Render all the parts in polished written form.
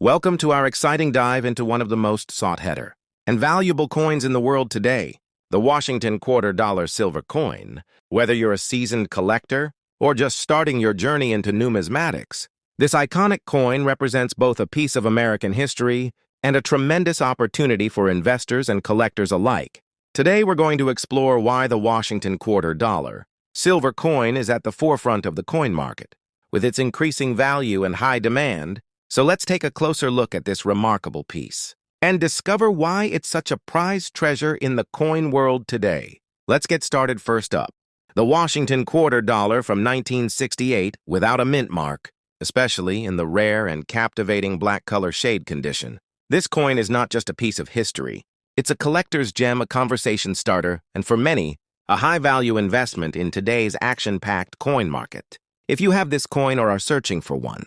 Welcome to our exciting dive into one of the most sought-after and valuable coins in the world today, the Washington $quarter silver coin. Whether you're a seasoned collector or just starting your journey into numismatics, this iconic coin represents both a piece of American history and a tremendous opportunity for investors and collectors alike. Today, we're going to explore why the Washington $quarter silver coin is at the forefront of the coin market, with its increasing value and high demand. So let's take a closer look at this remarkable piece and discover why it's such a prized treasure in the coin world today. Let's get started first up. The Washington $quarter from 1968 without a mint mark, especially in the rare and captivating black color shade condition. This coin is not just a piece of history. It's a collector's gem, a conversation starter, and for many, a high-value investment in today's action-packed coin market. If you have this coin or are searching for one,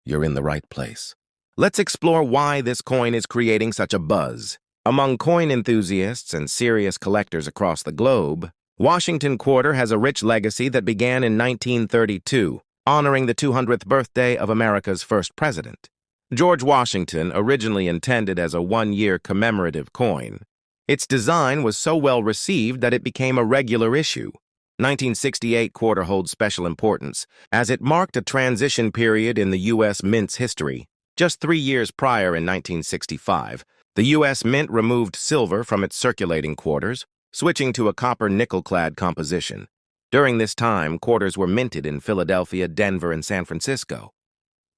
you're in the right place. Let's explore why this coin is creating such a buzz. Among coin enthusiasts and serious collectors across the globe, Washington $quarter has a rich legacy that began in 1932, honoring the 200th birthday of America's first president. George Washington, originally intended as a one-year commemorative coin, its design was so well received that it became a regular issue. 1968 $quarter holds special importance, as it marked a transition period in the U.S. Mint's history. Just 3 years prior, in 1965, the U.S. Mint removed silver from its circulating quarters, switching to a copper nickel-clad composition. During this time, quarters were minted in Philadelphia, Denver, and San Francisco.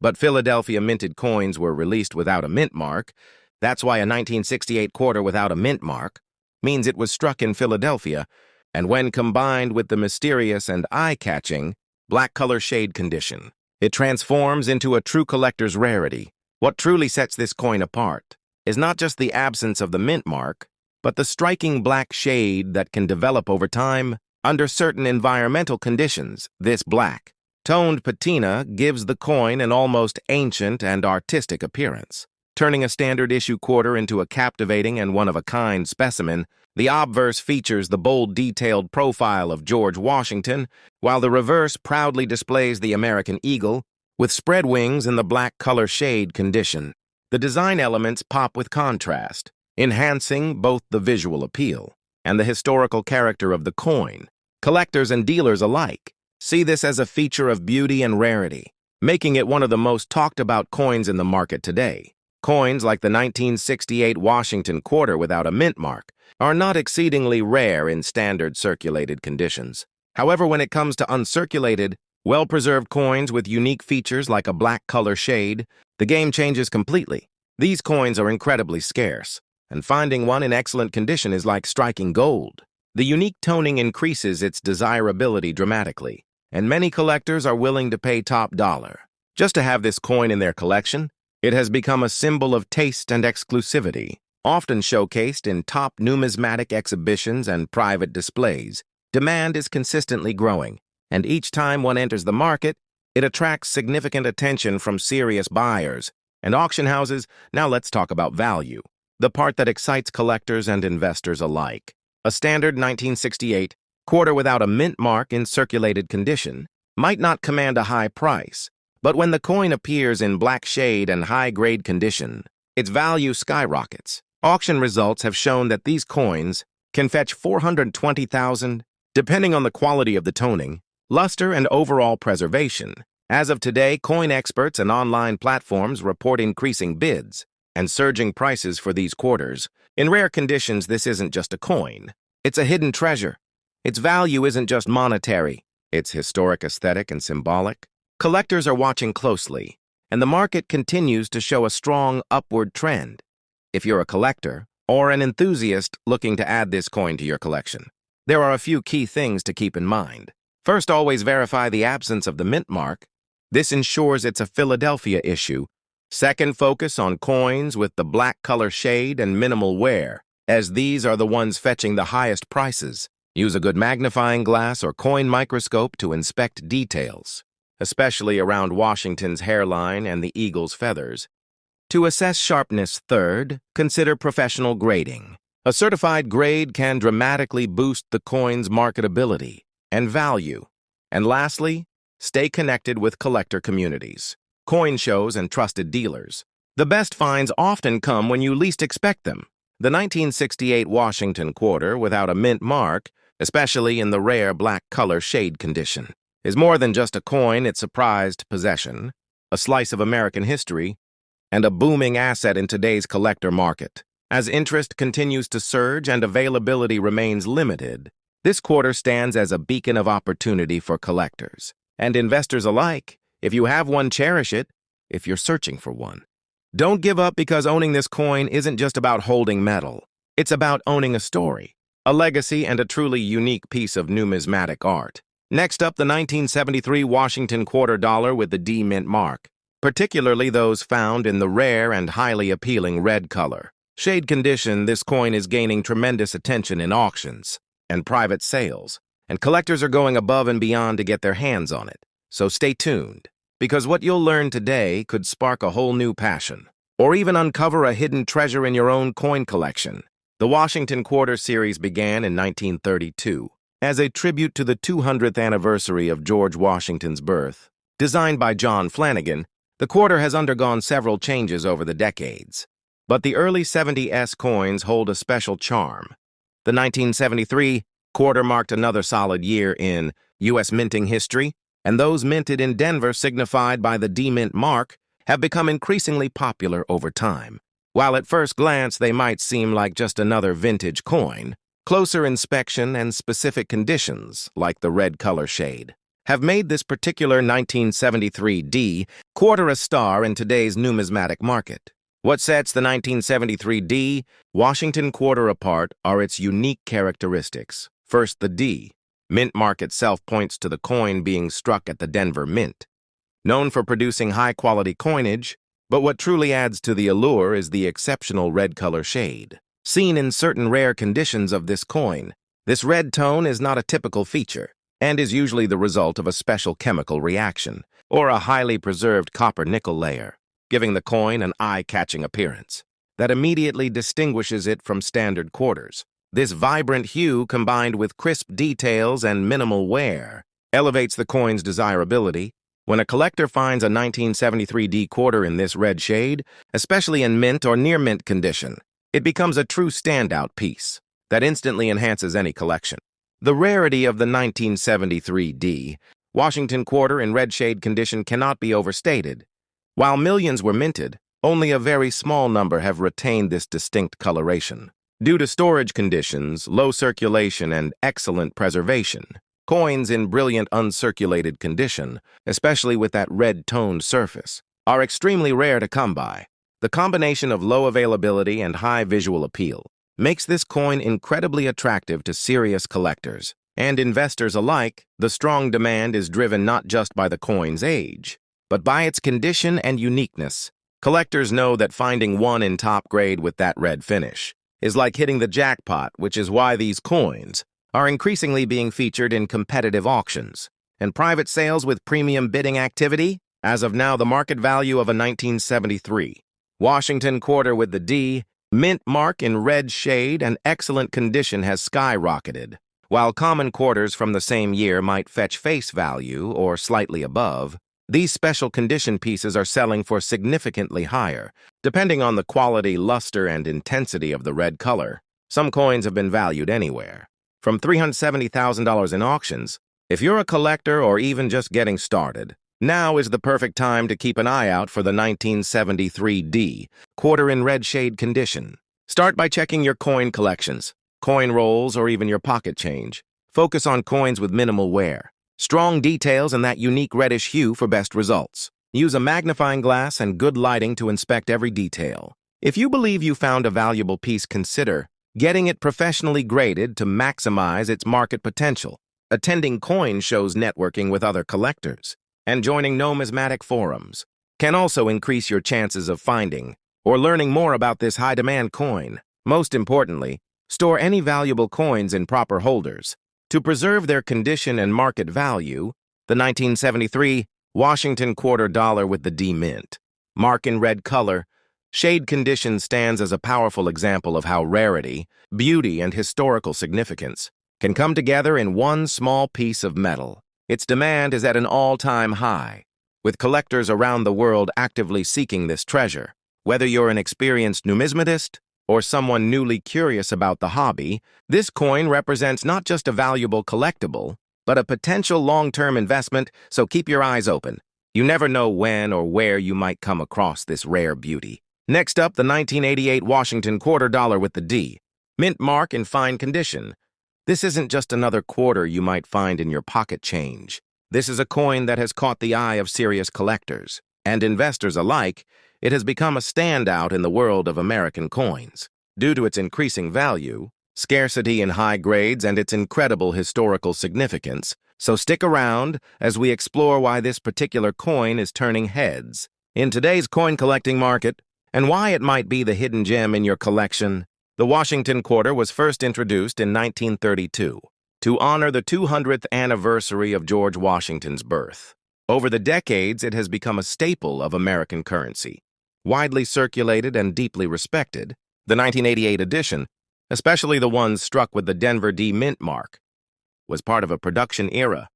But Philadelphia minted coins were released without a mint mark. That's why a 1968 $quarter without a mint mark means it was struck in Philadelphia, and when combined with the mysterious and eye-catching black color shade condition, it transforms into a true collector's rarity. What truly sets this coin apart is not just the absence of the mint mark, but the striking black shade that can develop over time under certain environmental conditions. This black, toned patina gives the coin an almost ancient and artistic appearance, turning a standard issue quarter into a captivating and one-of-a-kind specimen. The obverse features the bold, detailed profile of George Washington, while the reverse proudly displays the American eagle, with spread wings in the black color shade condition. The design elements pop with contrast, enhancing both the visual appeal and the historical character of the coin. Collectors and dealers alike see this as a feature of beauty and rarity, making it one of the most talked-about coins in the market today. Coins like the 1968 Washington $quarter without a mint mark are not exceedingly rare in standard circulated conditions. However, when it comes to uncirculated, well-preserved coins with unique features like a black color shade, the game changes completely. These coins are incredibly scarce, and finding one in excellent condition is like striking gold. The unique toning increases its desirability dramatically, and many collectors are willing to pay top dollar just to have this coin in their collection. It has become a symbol of taste and exclusivity, often showcased in top numismatic exhibitions and private displays. Demand is consistently growing, and each time one enters the market, it attracts significant attention from serious buyers and auction houses. Now let's talk about value, the part that excites collectors and investors alike. A standard 1968 $quarter without a mint mark in circulated condition might not command a high price, but when the coin appears in black shade and high-grade condition, its value skyrockets. Auction results have shown that these coins can fetch $420,000, depending on the quality of the toning, luster, and overall preservation. As of today, coin experts and online platforms report increasing bids and surging prices for these quarters. In rare conditions, this isn't just a coin. It's a hidden treasure. Its value isn't just monetary. It's historic, aesthetic, and symbolic. Collectors are watching closely, and the market continues to show a strong upward trend. If you're a collector or an enthusiast looking to add this coin to your collection, there are a few key things to keep in mind. First, always verify the absence of the mint mark. This ensures it's a Philadelphia issue. Second, focus on coins with the black color shade and minimal wear, as these are the ones fetching the highest prices. Use a good magnifying glass or coin microscope to inspect details, especially around Washington's hairline and the eagle's feathers. To assess sharpness, third, consider professional grading. A certified grade can dramatically boost the coin's marketability and value. And lastly, stay connected with collector communities, coin shows, and trusted dealers. The best finds often come when you least expect them. The 1968 Washington quarter without a mint mark, especially in the rare black color shade condition, is more than just a coin. It's a prized possession, a slice of American history, and a booming asset in today's collector market. As interest continues to surge and availability remains limited, this quarter stands as a beacon of opportunity for collectors and investors alike. If you have one, cherish it. If you're searching for one, don't give up, because owning this coin isn't just about holding metal. It's about owning a story, a legacy, and a truly unique piece of numismatic art. Next up, the 1973 Washington quarter dollar with the D mint mark, particularly those found in the rare and highly appealing red color. Shade condition, this coin is gaining tremendous attention in auctions and private sales, and collectors are going above and beyond to get their hands on it. So stay tuned, because what you'll learn today could spark a whole new passion, or even uncover a hidden treasure in your own coin collection. The Washington Quarter series began in 1932 as a tribute to the 200th anniversary of George Washington's birth. Designed by John Flanagan, the quarter has undergone several changes over the decades, but the early 70s coins hold a special charm. The 1973 quarter marked another solid year in U.S. minting history, and those minted in Denver, signified by the D mint mark, have become increasingly popular over time. While at first glance they might seem like just another vintage coin, closer inspection and specific conditions, like the red color shade, have made this particular 1973 D quarter a star in today's numismatic market. What sets the 1973 D Washington quarter apart are its unique characteristics. First, the D mint mark itself points to the coin being struck at the Denver Mint, known for producing high-quality coinage, but what truly adds to the allure is the exceptional red color shade. Seen in certain rare conditions of this coin, this red tone is not a typical feature and is usually the result of a special chemical reaction or a highly preserved copper-nickel layer, giving the coin an eye-catching appearance that immediately distinguishes it from standard quarters. This vibrant hue, combined with crisp details and minimal wear, elevates the coin's desirability. When a collector finds a 1973 D quarter in this red shade, especially in mint or near mint condition, it becomes a true standout piece that instantly enhances any collection. The rarity of the 1973 D Washington quarter in red shade condition cannot be overstated. While millions were minted, only a very small number have retained this distinct coloration. Due to storage conditions, low circulation, and excellent preservation, coins in brilliant uncirculated condition, especially with that red-toned surface, are extremely rare to come by. The combination of low availability and high visual appeal makes this coin incredibly attractive to serious collectors and investors alike. The strong demand is driven not just by the coin's age, but by its condition and uniqueness. Collectors know that finding one in top grade with that red finish is like hitting the jackpot, which is why these coins are increasingly being featured in competitive auctions and private sales with premium bidding activity. As of now, the market value of a 1973 Washington quarter with the D mint mark in red shade and excellent condition has skyrocketed. While common quarters from the same year might fetch face value or slightly above, these special condition pieces are selling for significantly higher, depending on the quality, luster, and intensity of the red color. Some coins have been valued anywhere from $370,000 in auctions. If you're a collector or even just getting started, now is the perfect time to keep an eye out for the 1973 D quarter in red shade condition. Start by checking your coin collections, coin rolls, or even your pocket change. Focus on coins with minimal wear, strong details, and that unique reddish hue for best results. Use a magnifying glass and good lighting to inspect every detail. If you believe you found a valuable piece, consider getting it professionally graded to maximize its market potential. Attending coin shows, networking with other collectors, and joining numismatic forums can also increase your chances of finding or learning more about this high-demand coin. Most importantly, store any valuable coins in proper holders to preserve their condition and market value. The 1973 Washington quarter dollar with the D mint mark in red color shade condition stands as a powerful example of how rarity, beauty, and historical significance can come together in one small piece of metal. Its demand is at an all-time high, with collectors around the world actively seeking this treasure. Whether you're an experienced numismatist or someone newly curious about the hobby, this coin represents not just a valuable collectible, but a potential long-term investment, so keep your eyes open. You never know when or where you might come across this rare beauty. Next up, the 1988 Washington quarter dollar with the D. Mint mark in fine condition. This isn't just another quarter you might find in your pocket change. This is a coin that has caught the eye of serious collectors and investors alike. It has become a standout in the world of American coins due to its increasing value, scarcity in high grades, and its incredible historical significance. So stick around as we explore why this particular coin is turning heads in today's coin collecting market and why it might be the hidden gem in your collection. The Washington quarter was first introduced in 1932 to honor the 200th anniversary of George Washington's birth. Over the decades, it has become a staple of American currency, widely circulated and deeply respected. The 1988 edition, especially the ones struck with the Denver D mint mark, was part of a production era.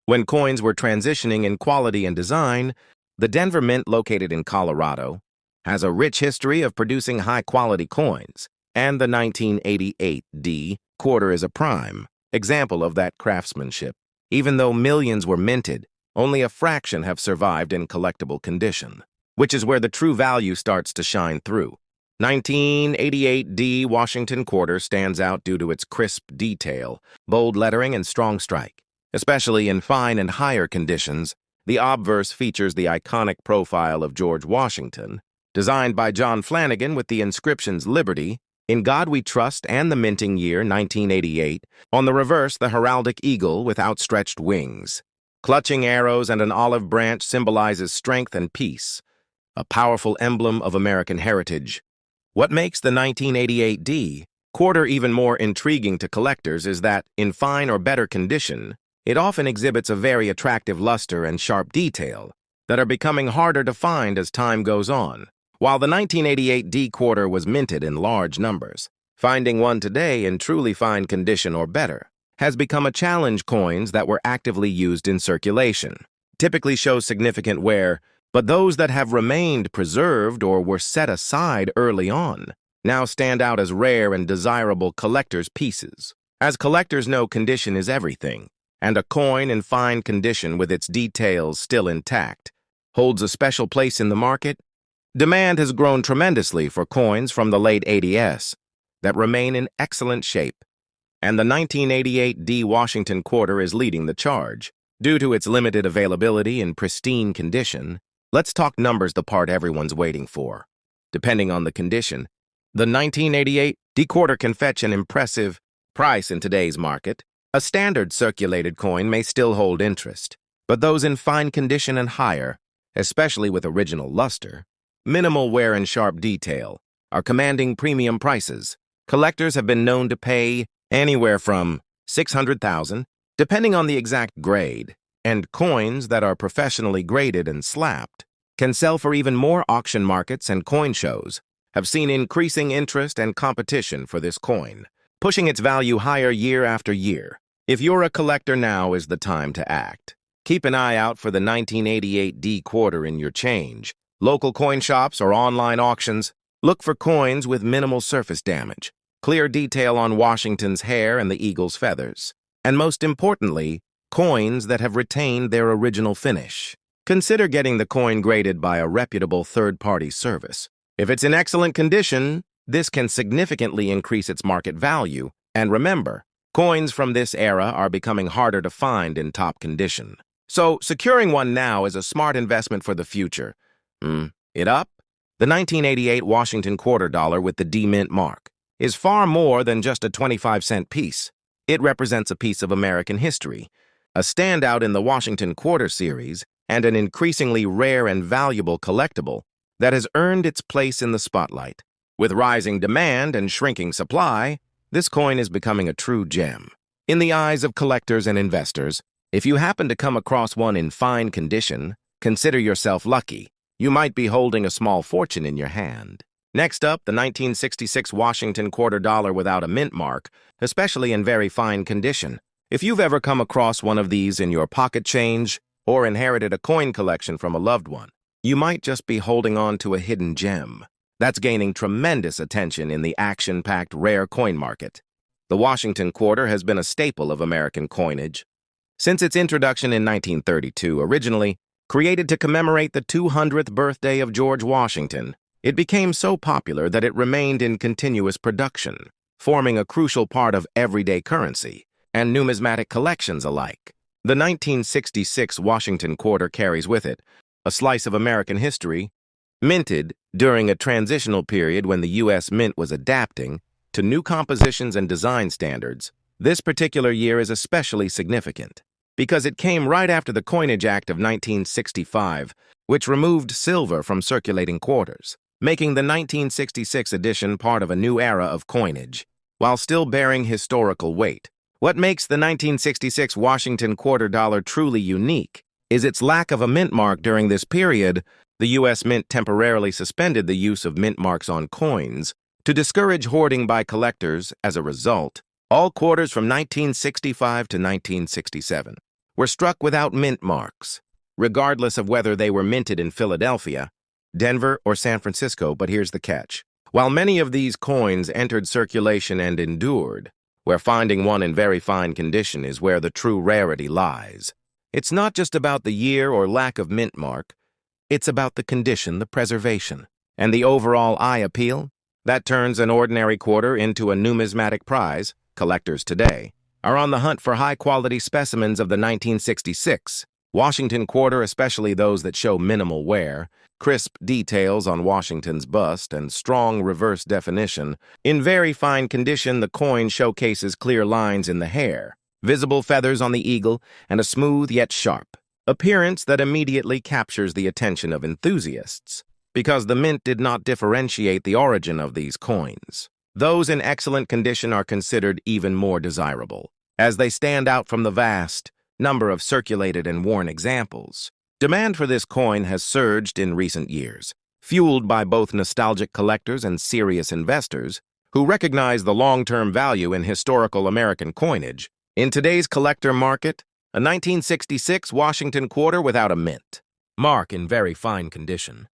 When coins were transitioning in quality and design, the Denver Mint, located in Colorado, has a rich history of producing high-quality coins, and the 1988 D quarter is a prime example of that craftsmanship. Even though millions were minted, only a fraction have survived in collectible condition, which is where the true value starts to shine through. 1988 D Washington quarter stands out due to its crisp detail, bold lettering, and strong strike. Especially in fine and higher conditions, the obverse features the iconic profile of George Washington, designed by John Flanagan with the inscriptions Liberty, In God We Trust, and the minting year 1988. On the reverse, the heraldic eagle with outstretched wings. Clutching arrows and an olive branch symbolizes strength and peace, a powerful emblem of American heritage. What makes the 1988 D quarter even more intriguing to collectors is that, in fine or better condition, it often exhibits a very attractive luster and sharp detail that are becoming harder to find as time goes on. While the 1988 D quarter was minted in large numbers, finding one today in truly fine condition or better has become a challenge. Coins that were actively used in circulation typically show significant wear, but those that have remained preserved or were set aside early on now stand out as rare and desirable collector's pieces. As collectors know, condition is everything, and a coin in fine condition with its details still intact holds a special place in the market. Demand has grown tremendously for coins from the late 80s that remain in excellent shape, and the 1988 D Washington quarter is leading the charge. Due to its limited availability in pristine condition, let's talk numbers, the part everyone's waiting for. Depending on the condition, the 1988 D quarter can fetch an impressive price in today's market. A standard circulated coin may still hold interest, but those in fine condition and higher, especially with original luster, minimal wear, and sharp detail, are commanding premium prices. Collectors have been known to pay anywhere from $600,000, depending on the exact grade, and coins that are professionally graded and slapped can sell for even more. Auction markets and coin shows have seen increasing interest and competition for this coin, pushing its value higher year after year. If you're a collector, now is the time to act. Keep an eye out for the 1988 D quarter in your change. Local coin shops or online auctions, look for coins with minimal surface damage, clear detail on Washington's hair and the eagle's feathers, and most importantly, coins that have retained their original finish. Consider getting the coin graded by a reputable third-party service. If it's in excellent condition, this can significantly increase its market value. And remember, coins from this era are becoming harder to find in top condition. So securing one now is a smart investment for the future. It up? The 1988 Washington quarter dollar with the D mint mark is far more than just a 25-cent piece. It represents a piece of American history, a standout in the Washington quarter series, and an increasingly rare and valuable collectible that has earned its place in the spotlight. With rising demand and shrinking supply, this coin is becoming a true gem. In the eyes of collectors and investors, if you happen to come across one in fine condition, consider yourself lucky. You might be holding a small fortune in your hand. Next up, the 1966 Washington quarter dollar without a mint mark, especially in very fine condition. If you've ever come across one of these in your pocket change or inherited a coin collection from a loved one, you might just be holding on to a hidden gem. That's gaining tremendous attention in the action-packed rare coin market. The Washington quarter has been a staple of American coinage since its introduction in 1932, originally created to commemorate the 200th birthday of George Washington. It became so popular that it remained in continuous production, forming a crucial part of everyday currency and numismatic collections alike. The 1966 Washington quarter carries with it a slice of American history, minted during a transitional period when the U.S. Mint was adapting to new compositions and design standards. This particular year is especially significant because it came right after the Coinage Act of 1965, which removed silver from circulating quarters, making the 1966 edition part of a new era of coinage, while still bearing historical weight. What makes the 1966 Washington quarter dollar truly unique is its lack of a mint mark during this period. The U.S. Mint temporarily suspended the use of mint marks on coins to discourage hoarding by collectors. As a result, all quarters from 1965 to 1967 were struck without mint marks, regardless of whether they were minted in Philadelphia, Denver, or San Francisco. But here's the catch. While many of these coins entered circulation and endured, where finding one in very fine condition is where the true rarity lies. It's not just about the year or lack of mint mark. It's about the condition, the preservation, and the overall eye appeal that turns an ordinary quarter into a numismatic prize. Collectors today are on the hunt for high-quality specimens of the 1966 Washington quarter, especially those that show minimal wear, crisp details on Washington's bust, and strong reverse definition. In very fine condition, the coin showcases clear lines in the hair, visible feathers on the eagle, and a smooth yet sharp appearance that immediately captures the attention of enthusiasts, because the mint did not differentiate the origin of these coins. Those in excellent condition are considered even more desirable, as they stand out from the vast number of circulated and worn examples. Demand for this coin has surged in recent years, fueled by both nostalgic collectors and serious investors who recognize the long-term value in historical American coinage. In today's collector market, a 1966 Washington quarter without a mint mark in very fine condition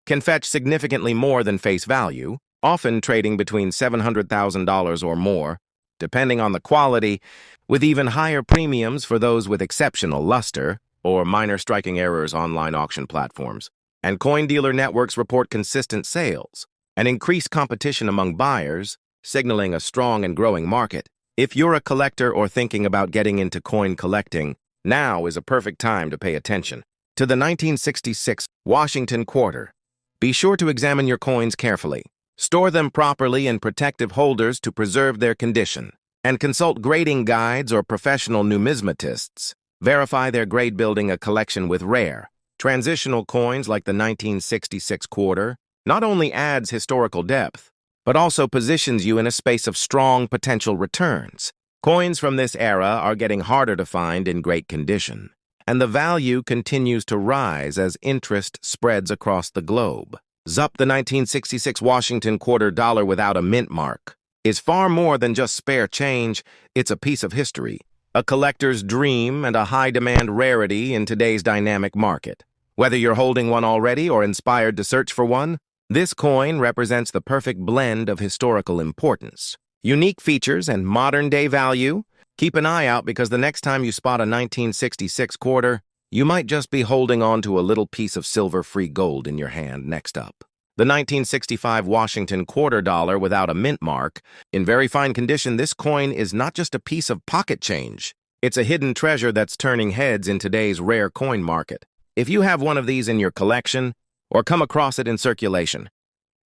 can fetch significantly more than face value, often trading between $700,000 or more, depending on the quality, with even higher premiums for those with exceptional luster or minor striking errors. Online auction platforms and coin dealer networks report consistent sales and increased competition among buyers, signaling a strong and growing market. If you're a collector or thinking about getting into coin collecting, now is a perfect time to pay attention to the 1966 Washington quarter. Be sure to examine your coins carefully, store them properly in protective holders to preserve their condition, and consult grading guides or professional numismatists. Verify their grade. Building a collection with rare, transitional coins like the 1966 quarter not only adds historical depth, but also positions you in a space of strong potential returns. Coins from this era are getting harder to find in great condition, and the value continues to rise as interest spreads across the globe. The 1966 Washington quarter dollar without a mint mark is far more than just spare change. It's a piece of history, a collector's dream, and a high-demand rarity in today's dynamic market. Whether you're holding one already or inspired to search for one, this coin represents the perfect blend of historical importance, unique features, and modern-day value. Keep an eye out, because the next time you spot a 1966 quarter, you might just be holding on to a little piece of silver-free gold in your hand. Next up, the 1965 Washington quarter dollar without a mint mark. In very fine condition, this coin is not just a piece of pocket change. It's a hidden treasure that's turning heads in today's rare coin market. If you have one of these in your collection, or come across it in circulation,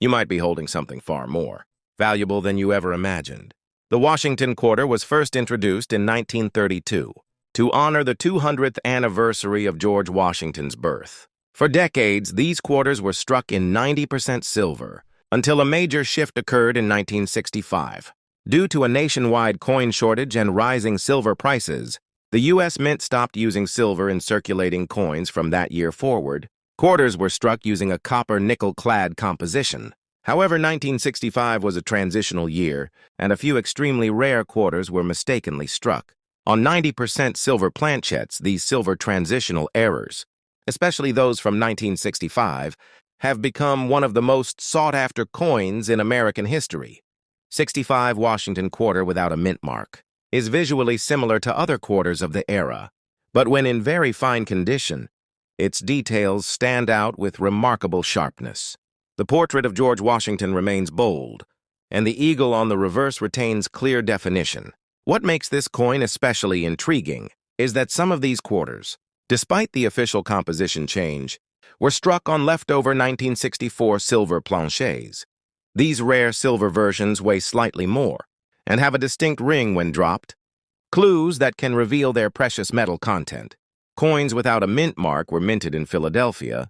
you might be holding something far more valuable than you ever imagined. The Washington quarter was first introduced in 1932 to honor the 200th anniversary of George Washington's birth. For decades, these quarters were struck in 90% silver, until a major shift occurred in 1965. Due to a nationwide coin shortage and rising silver prices, the U.S. Mint stopped using silver in circulating coins. From that year forward, quarters were struck using a copper-nickel-clad composition. However, 1965 was a transitional year, and a few extremely rare quarters were mistakenly struck on 90% silver planchettes. These silver transitional errors, especially those from 1965, have become one of the most sought-after coins in American history. 65 Washington quarter without a mint mark is visually similar to other quarters of the era, but when in very fine condition, its details stand out with remarkable sharpness. The portrait of George Washington remains bold, and the eagle on the reverse retains clear definition. What makes this coin especially intriguing is that some of these quarters, despite the official composition change, were struck on leftover 1964 silver planchets. These rare silver versions weigh slightly more and have a distinct ring when dropped, clues that can reveal their precious metal content. Coins without a mint mark were minted in Philadelphia,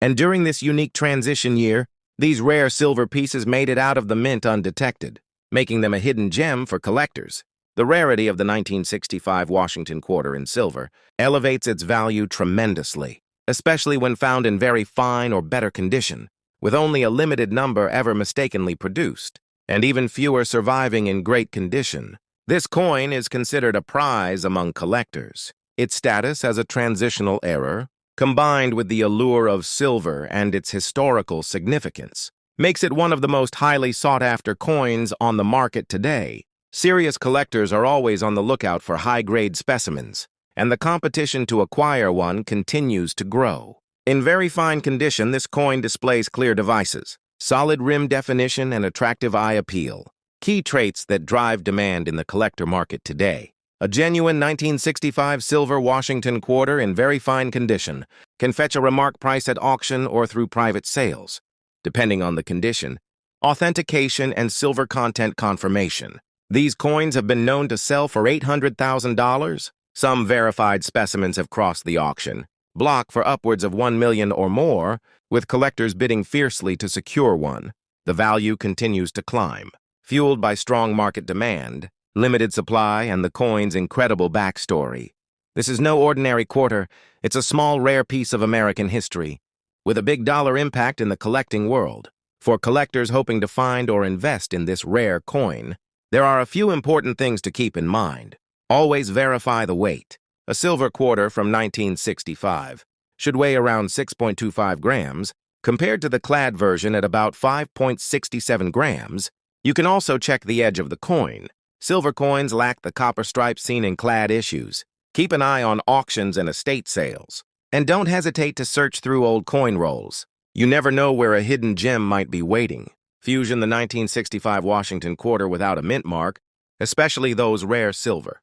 and during this unique transition year, these rare silver pieces made it out of the mint undetected, making them a hidden gem for collectors. The rarity of the 1965 Washington quarter in silver elevates its value tremendously, especially when found in very fine or better condition, with only a limited number ever mistakenly produced, and even fewer surviving in great condition. This coin is considered a prize among collectors. Its status as a transitional error, combined with the allure of silver and its historical significance, makes it one of the most highly sought-after coins on the market today. Serious collectors are always on the lookout for high-grade specimens, and the competition to acquire one continues to grow. In very fine condition, this coin displays clear devices, solid rim definition, and attractive eye appeal, key traits that drive demand in the collector market today. A genuine 1965 silver Washington quarter in very fine condition can fetch a remark price at auction or through private sales, depending on the condition, authentication, and silver content confirmation. These coins have been known to sell for $800,000. Some verified specimens have crossed the auction block for upwards of $1 million or more, with collectors bidding fiercely to secure one. The value continues to climb, fueled by strong market demand, limited supply, and the coin's incredible backstory. This is no ordinary quarter. It's a small, rare piece of American history, with a big dollar impact in the collecting world. For collectors hoping to find or invest in this rare coin, there are a few important things to keep in mind. Always verify the weight. A silver quarter from 1965 should weigh around 6.25 grams, compared to the clad version at about 5.67 grams. You can also check the edge of the coin. Silver coins lack the copper stripes seen in clad issues. Keep an eye on auctions and estate sales. And don't hesitate to search through old coin rolls. You never know where a hidden gem might be waiting. Fusion the 1965 Washington quarter without a mint mark, especially those rare silver.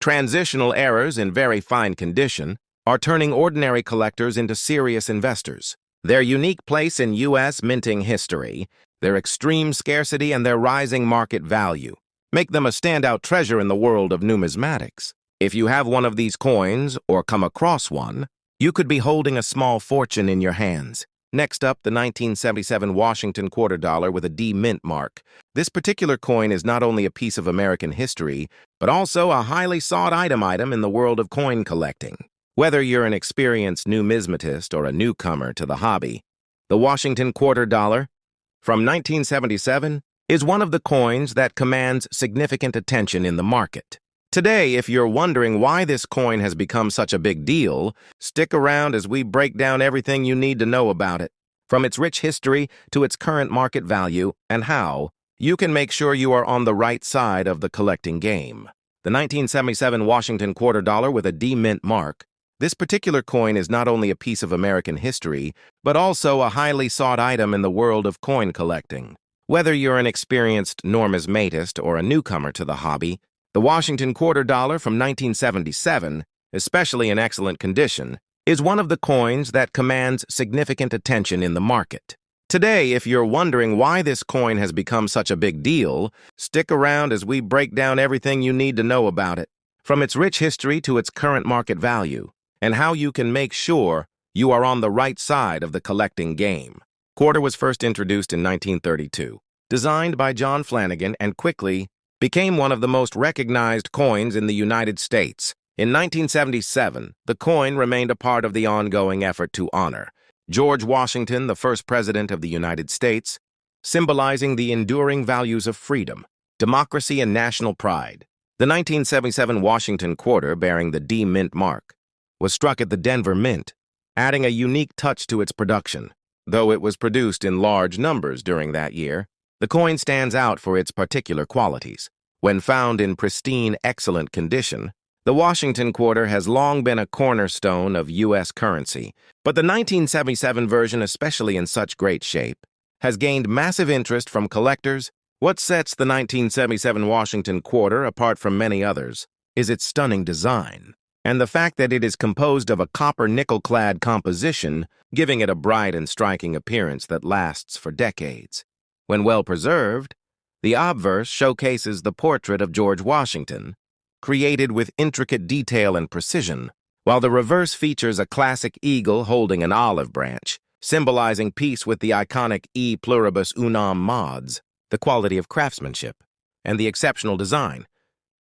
Transitional errors in very fine condition are turning ordinary collectors into serious investors. Their unique place in U.S. minting history, their extreme scarcity, and their rising market value make them a standout treasure in the world of numismatics. If you have one of these coins or come across one, you could be holding a small fortune in your hands. Next up, the 1977 Washington quarter dollar with a D mint mark. This particular coin is not only a piece of American history, but also a highly sought item in the world of coin collecting. Whether you're an experienced numismatist or a newcomer to the hobby, the Washington quarter dollar from 1977 is one of the coins that commands significant attention in the market. Today, if you're wondering why this coin has become such a big deal, stick around as we break down everything you need to know about it, from its rich history to its current market value, and how you can make sure you are on the right side of the collecting game. The 1977 Washington quarter dollar with a D mint mark. This particular coin is not only a piece of American history, but also a highly sought item in the world of coin collecting. Whether you're an experienced numismatist or a newcomer to the hobby, the Washington quarter dollar from 1977, especially in excellent condition, is one of the coins that commands significant attention in the market. Today, if you're wondering why this coin has become such a big deal, stick around as we break down everything you need to know about it, from its rich history to its current market value, and how you can make sure you are on the right side of the collecting game. Quarter was first introduced in 1932, designed by John Flanagan, and quickly became one of the most recognized coins in the United States. In 1977, the coin remained a part of the ongoing effort to honor George Washington, the first president of the United States, symbolizing the enduring values of freedom, democracy, and national pride. The 1977 Washington quarter, bearing the D mint mark, was struck at the Denver Mint, adding a unique touch to its production. Though it was produced in large numbers during that year, the coin stands out for its particular qualities. When found in pristine, excellent condition, the Washington quarter has long been a cornerstone of U.S. currency, but the 1977 version, especially in such great shape, has gained massive interest from collectors. What sets the 1977 Washington quarter apart from many others is its stunning design, and the fact that it is composed of a copper nickel-clad composition, giving it a bright and striking appearance that lasts for decades. When well preserved, the obverse showcases the portrait of George Washington, created with intricate detail and precision, while the reverse features a classic eagle holding an olive branch, symbolizing peace with the iconic E pluribus unum mods, the quality of craftsmanship, and the exceptional design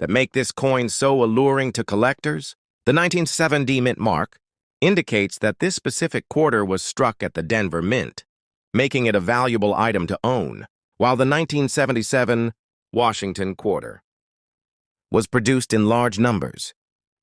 that make this coin so alluring to collectors. The 1970 mint mark indicates that this specific quarter was struck at the Denver Mint, making it a valuable item to own, while the 1977 Washington quarter was produced in large numbers.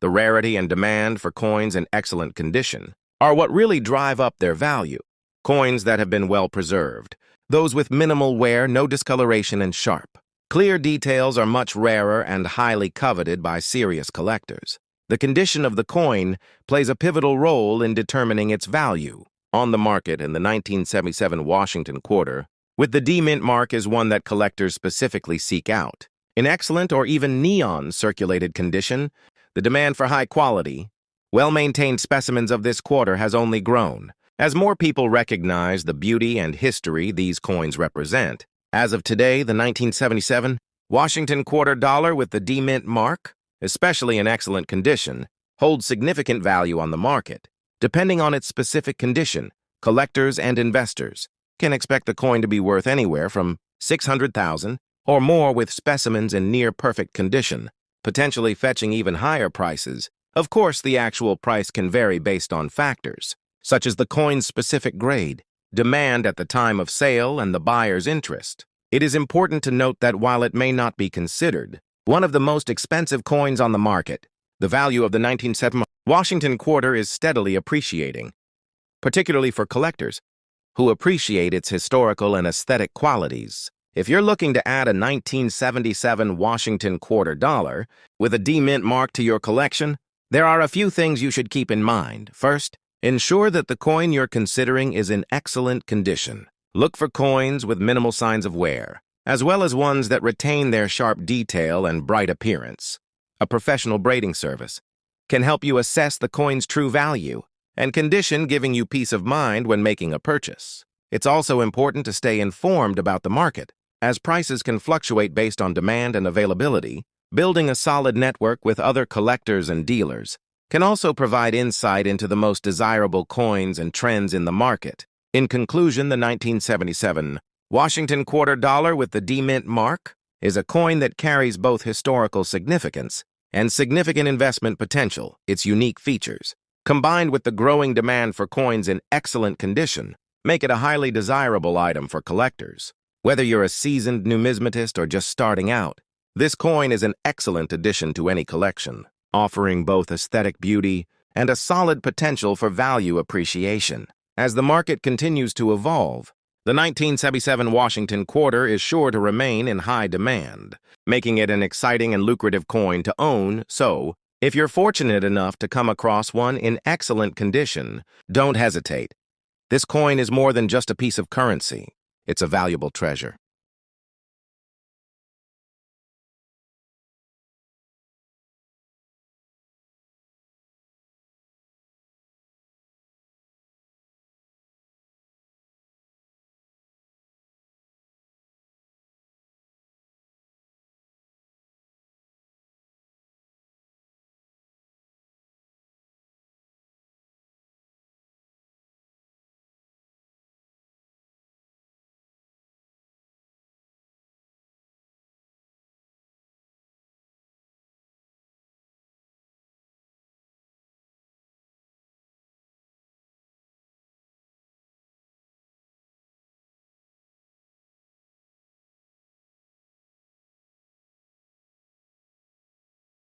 The rarity and demand for coins in excellent condition are what really drive up their value. Coins that have been well preserved, those with minimal wear, no discoloration, and sharp, clear details are much rarer and highly coveted by serious collectors. The condition of the coin plays a pivotal role in determining its value. On the market in the 1977 Washington quarter, with the D mint mark is one that collectors specifically seek out. In excellent or even neon circulated condition, the demand for high-quality, well-maintained specimens of this quarter has only grown, as more people recognize the beauty and history these coins represent. As of today, the 1977 Washington quarter dollar with the D mint mark, especially in excellent condition, holds significant value on the market. Depending on its specific condition, collectors and investors can expect the coin to be worth anywhere from $600,000 or more, with specimens in near-perfect condition, potentially fetching even higher prices. Of course, the actual price can vary based on factors, such as the coin's specific grade, demand at the time of sale, and the buyer's interest. It is important to note that while it may not be considered one of the most expensive coins on the market, the value of the 1970 Washington quarter is steadily appreciating, particularly for collectors who appreciate its historical and aesthetic qualities. If you're looking to add a 1977 Washington quarter dollar with a D mint mark to your collection, there are a few things you should keep in mind. First, ensure that the coin you're considering is in excellent condition. Look for coins with minimal signs of wear, as well as ones that retain their sharp detail and bright appearance. A professional braiding service can help you assess the coin's true value and condition, giving you peace of mind when making a purchase. It's also important to stay informed about the market, as prices can fluctuate based on demand and availability. Building a solid network with other collectors and dealers can also provide insight into the most desirable coins and trends in the market. In conclusion, the 1977 Washington quarter dollar with the D mint mark is a coin that carries both historical significance and significant investment potential. Its unique features, combined with the growing demand for coins in excellent condition, make it a highly desirable item for collectors. Whether you're a seasoned numismatist or just starting out, this coin is an excellent addition to any collection, offering both aesthetic beauty and a solid potential for value appreciation. As the market continues to evolve, the 1977 Washington quarter is sure to remain in high demand, making it an exciting and lucrative coin to own. So, if you're fortunate enough to come across one in excellent condition, don't hesitate. This coin is more than just a piece of currency. It's a valuable treasure.